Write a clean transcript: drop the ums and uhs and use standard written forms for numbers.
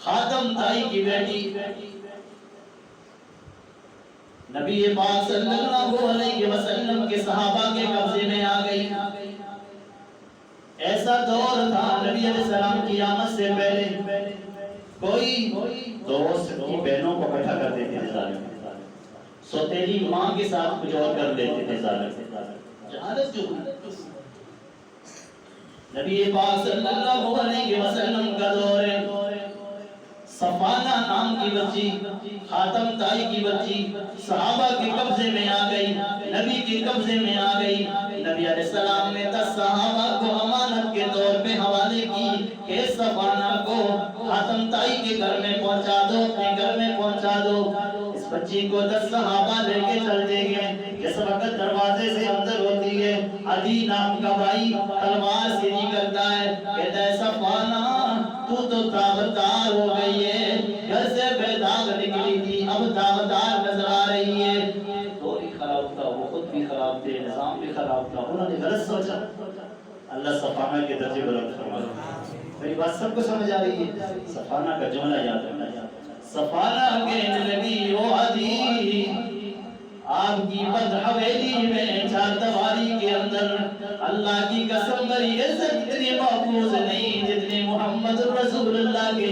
خاتم تائی کی بیٹی نبی پاک صلی اللہ علیہ وسلم کے صحابہ کے قبضے میں آ گئی۔ ایسا دور تھا نبی علیہ السلام کی آمد سے پہلے کوئی دوست کی بہنوں کو اکٹھا کر دیتے تھے ظالم، سوتیلی ماں کے ساتھ کچھ اور کر دیتے تھے ظالم۔ جہالت جو نبی پاک صلی اللہ علیہ وسلم کا دور ہے، صفانہ نام کی بچی، خاتم تائی کی بچی صحابہ کے قبضے میں آ گئی، نبی کے قبضے میں آ گئی۔ نبی علیہ السلام نے 10 صحابہ کو امانت کے طور پہ حوالے کی کہ صفانہ کو خاتم تائی کے گھر میں پہنچا دو، اپنے گھر میں پہنچا دو۔ اس بچی کو 10 صحابہ لے کے چلتے گئے۔ جس وقت دروازے سے اندر ہوتی ہے، عدی نام کا بھائی تلوار سے نکلتا ہے، کہتا ہے صفانہ تو داغدار ہو گئی ہے، گھر سے بے داغ نکلی تھی اب داغدار نظر آ رہی ہے۔ دور ہی خراب تھا، وہ خود بھی خراب تھے، نظام بھی خراب تھا، انہوں نے غلط سوچا۔ اللہ صفانہ کے درجے بلند فرمائے۔ میری بات سب کو سمجھ آ رہی ہے؟ صفانہ کا جملہ یاد رکھنا۔ صفانہ کہنے لگی او عدی، آپ کی بد حویلی میں چار دیواری کے اندر اللہ کی قسم میری عزت اتنی محفوظ نہیں جتنی محمد رسول اللہ کے